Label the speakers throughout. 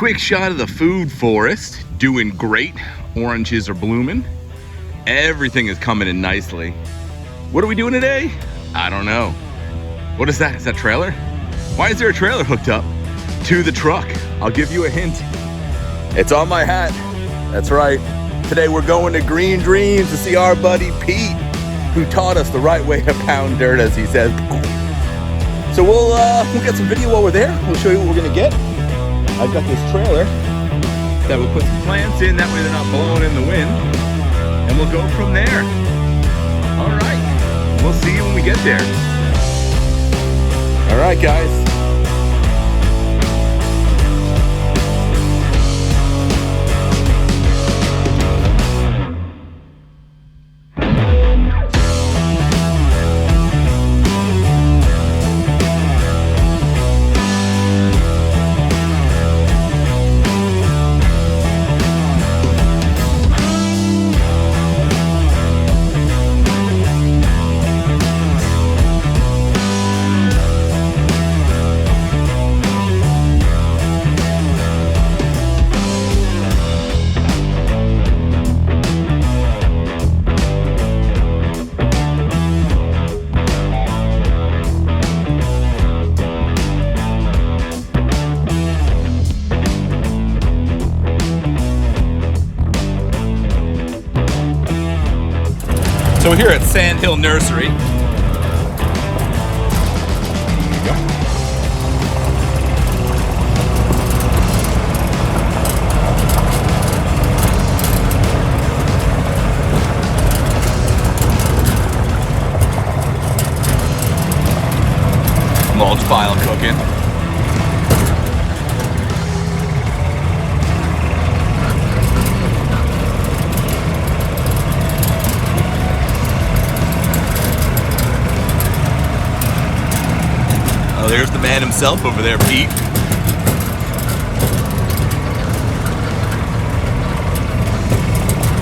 Speaker 1: Quick shot of the food forest, doing great. Oranges are blooming. Everything is coming in nicely. What are we doing today? I don't know. What is that? Is that a trailer? Why is there a trailer hooked up to the truck? I'll give you a hint. It's on my hat. That's right. Today we're going to Green Dreams to see our buddy Pete, who taught us the right way to pound dirt, as he says. So we'll get some video while we're there. We'll show you what we're gonna get. I've got this trailer that we'll put some plants in, that way they're not blowing in the wind, and we'll go from there. All right, we'll see you when we get there. All right, guys. So we're here at Sandhill Nursery. There you go. Mulch pile cooking. Oh, there's the man himself over there, Pete.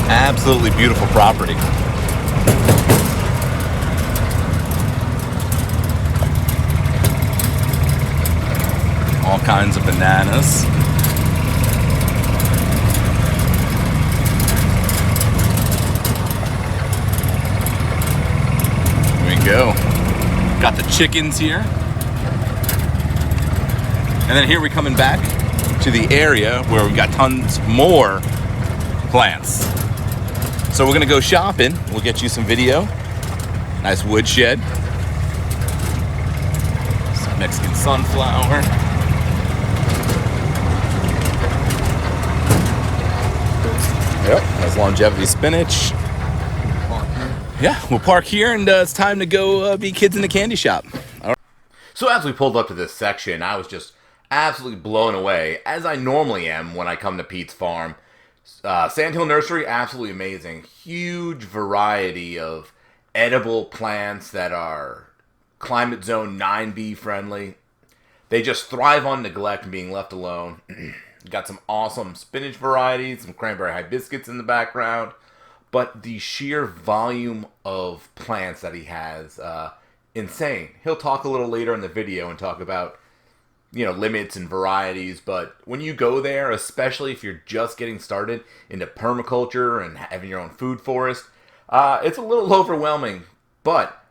Speaker 1: Absolutely beautiful property. All kinds of bananas. There we go. Got the chickens here. And then here we're coming back to the area where we've got tons more plants. So we're gonna go shopping. We'll get you some video. Nice woodshed. Some Mexican sunflower. Yep, nice longevity spinach. Yeah, we'll park here and it's time to go be kids in the candy shop. All right. So as we pulled up to this section, I was just absolutely blown away, as I normally am when I come to Pete's farm. Sandhill Nursery, absolutely amazing. Huge variety of edible plants that are climate zone 9B friendly. They just thrive on neglect and being left alone. Got some awesome spinach varieties, some cranberry hibiscus in the background. But the sheer volume of plants that he has, insane. He'll talk a little later in the video and talk about limits and varieties, but when you go there, especially if you're just getting started into permaculture and having your own food forest, it's a little overwhelming, but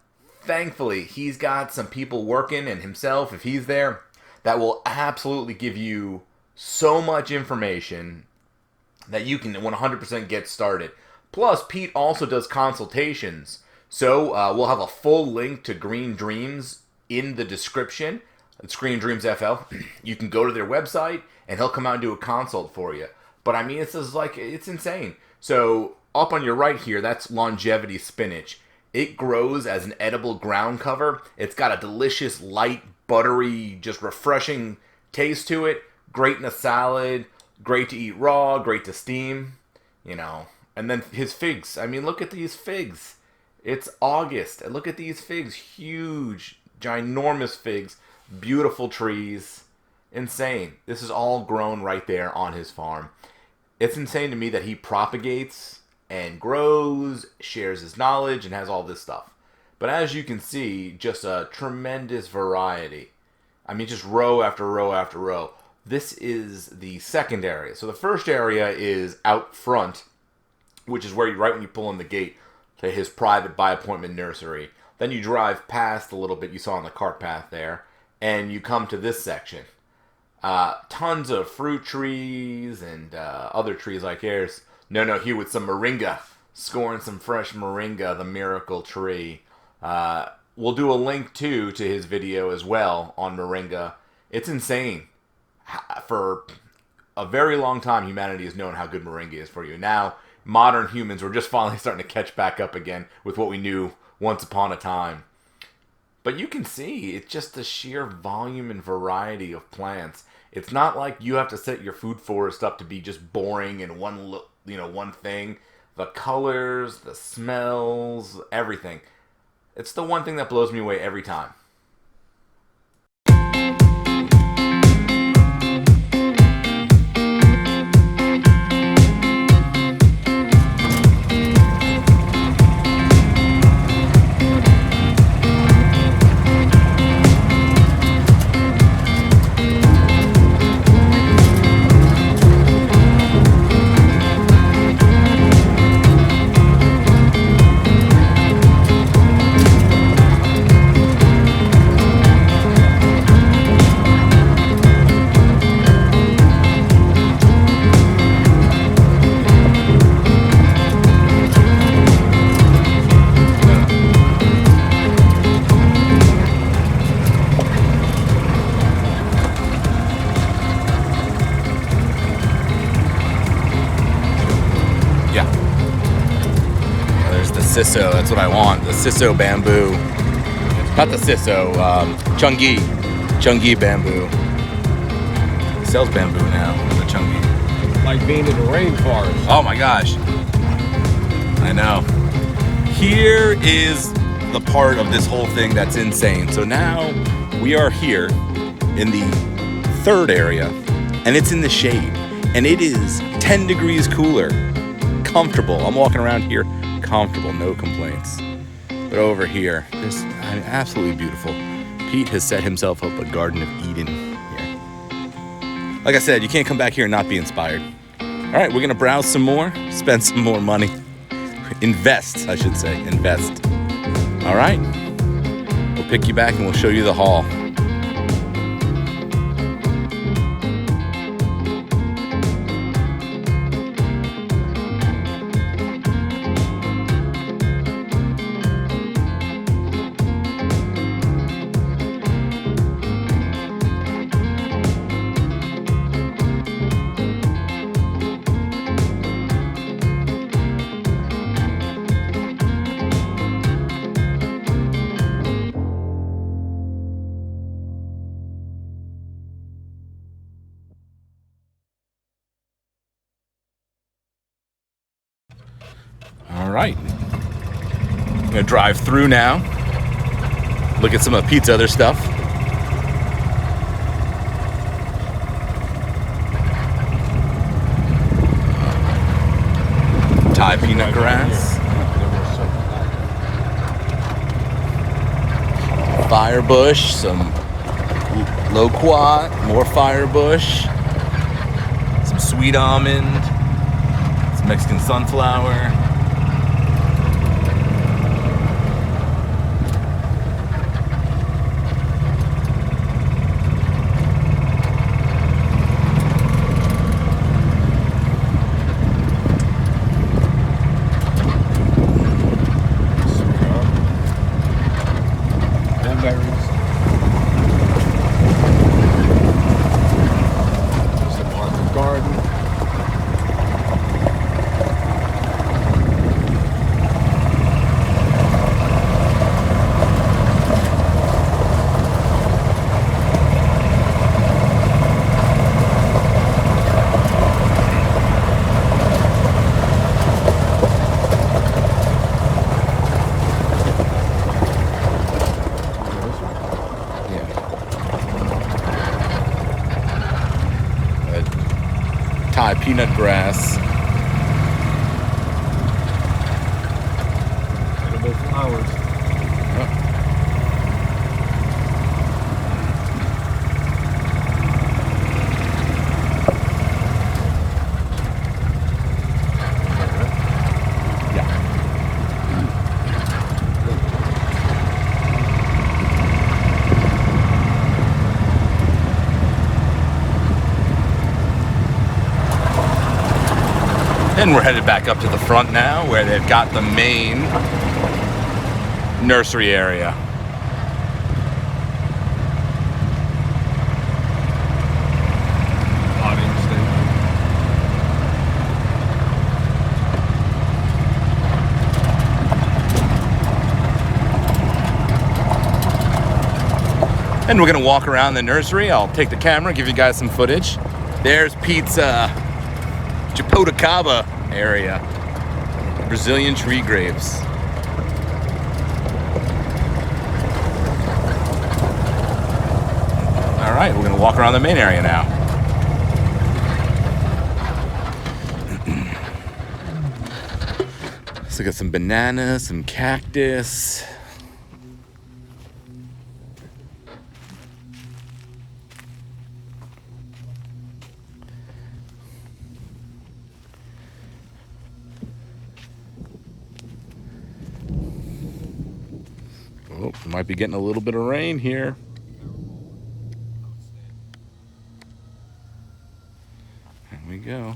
Speaker 1: thankfully he's got some people working, and himself, if he's there, that will absolutely give you so much information that you can 100% get started. Plus, Pete also does consultations, so we'll have a full link to Green Dreams in the description. It's GreendreamsFL. You can go to their website and he'll come out and do a consult for you. But I mean, it's insane. So up on your right here, that's longevity spinach. It grows as an edible ground cover. It's got a delicious, light, buttery, just refreshing taste to it. Great in a salad. Great to eat raw. Great to steam. And then his figs. I mean, look at these figs. It's August. And look at these figs. Huge, ginormous figs. Beautiful trees. Insane. This is all grown right there on his farm. It's insane to me that he propagates and grows, shares his knowledge, and has all this stuff. But as you can see, just a tremendous variety. I mean, just row after row after row. This is the second area. So the first area is out front, which is where right when you pull in the gate to his private by appointment nursery. Then you drive past a little bit, you saw on the cart path there, and you come to this section. Tons of fruit trees and other trees like yours. No, here with some moringa. Scoring some fresh moringa, the miracle tree. We'll do a link to his video as well on moringa. It's insane. For a very long time, humanity has known how good moringa is for you. Now, modern humans were just finally starting to catch back up again with what we knew once upon a time. But you can see, it's just the sheer volume and variety of plants. It's not like you have to set your food forest up to be just boring and one thing. The colors, the smells, everything. It's the one thing that blows me away every time. Siso, that's what I want. The Siso bamboo. Not the Siso, Chungi bamboo. It sells bamboo now, the Chungi.
Speaker 2: Like being in the rainforest.
Speaker 1: Oh my gosh. I know. Here is the part of this whole thing that's insane. So now we are here in the third area, and it's in the shade. And it is 10 degrees cooler. Comfortable. I'm walking around here comfortable, no complaints. But over here, this absolutely beautiful. Pete has set himself up a Garden of Eden here. Like I said, you can't come back here and not be inspired. All right, we're gonna browse some more, spend some more money. Invest, I should say, invest. All right, we'll pick you back and we'll show you the haul. All right, I'm gonna drive through now, look at some of Pete's other stuff. Thai peanut grass, firebush, some loquat, more firebush, some sweet almond, some Mexican sunflower. Thai peanut grass.
Speaker 2: Edible flowers.
Speaker 1: Yep. And we're headed back up to the front now, where they've got the main nursery area. And we're gonna walk around the nursery. I'll take the camera, give you guys some footage. There's Pete's Jaboticaba area, Brazilian tree grapes. All right, we're gonna walk around the main area now. So we got some bananas, some cactus. Oh, might be getting a little bit of rain here. There we go.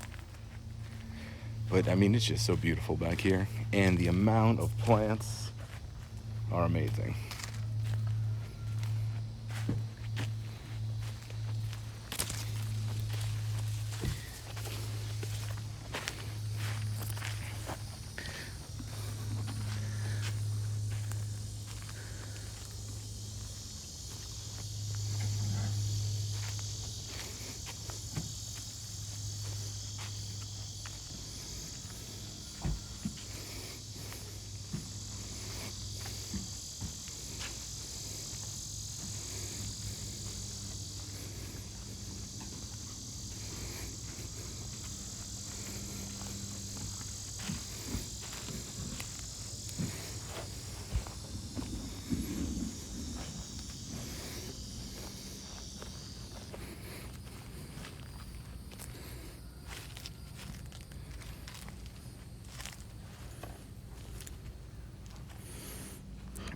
Speaker 1: But I mean, it's just so beautiful back here, and the amount of plants are amazing.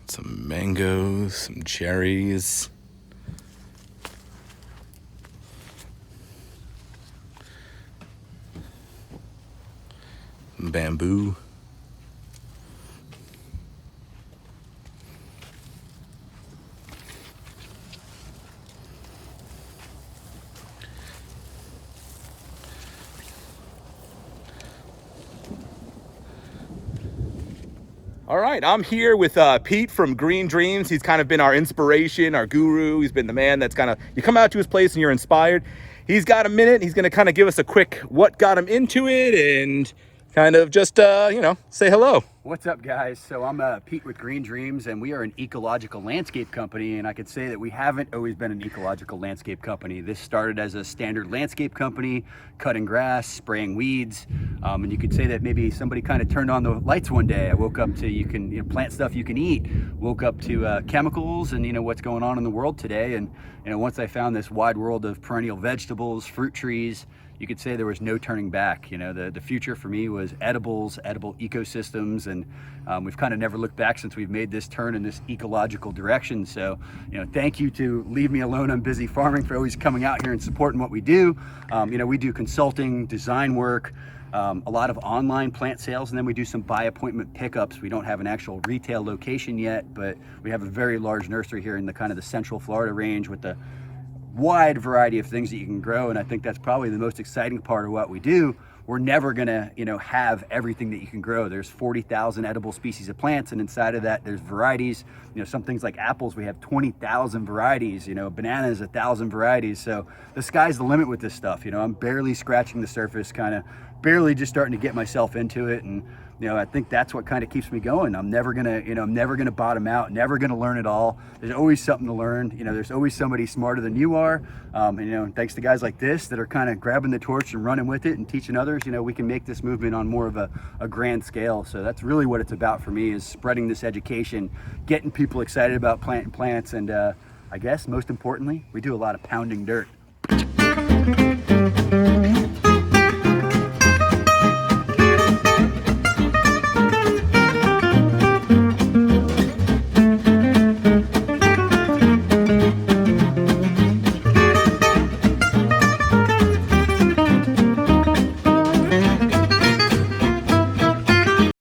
Speaker 1: Some mangoes, some cherries. Some bamboo. All right, I'm here with Pete from Green Dreams. He's kind of been our inspiration, our guru. He's been the man that's kind of, you come out to his place and you're inspired. He's got a minute. He's going to kind of give us a quick what got him into it and kind of just, you know, say hello.
Speaker 3: What's up, guys? So I'm Pete with Green Dreams, and we are an ecological landscape company, and I could say that we haven't always been an ecological landscape company. This started as a standard landscape company, cutting grass, spraying weeds, and you could say that maybe somebody kind of turned on the lights one day. I woke up to, you can plant stuff you can eat, woke up to chemicals and what's going on in the world today, and once I found this wide world of perennial vegetables, fruit trees, you could say there was no turning back. The future for me was edibles, edible ecosystems, and we've kind of never looked back since we've made this turn in this ecological direction. So, thank you to Leave Me Alone, I'm Busy Farming for always coming out here and supporting what we do. We do consulting, design work, a lot of online plant sales, and then we do some by appointment pickups. We don't have an actual retail location yet, but we have a very large nursery here in the kind of the Central Florida range with the wide variety of things that you can grow, and I think that's probably the most exciting part of what we do. We're never gonna, have everything that you can grow. There's 40,000 edible species of plants, and inside of that, there's varieties. Some things like apples, we have 20,000 varieties. Bananas, 1,000 varieties. So the sky's the limit with this stuff. I'm barely scratching the surface, kind of barely just starting to get myself into it, and I think that's what kind of keeps me going. I'm never gonna bottom out, never gonna learn it all. There's always something to learn. There's always somebody smarter than you are. And thanks to guys like this that are kind of grabbing the torch and running with it and teaching others, we can make this movement on more of a grand scale. So that's really what it's about for me, is spreading this education, getting people excited about planting plants, and I guess most importantly, we do a lot of pounding dirt.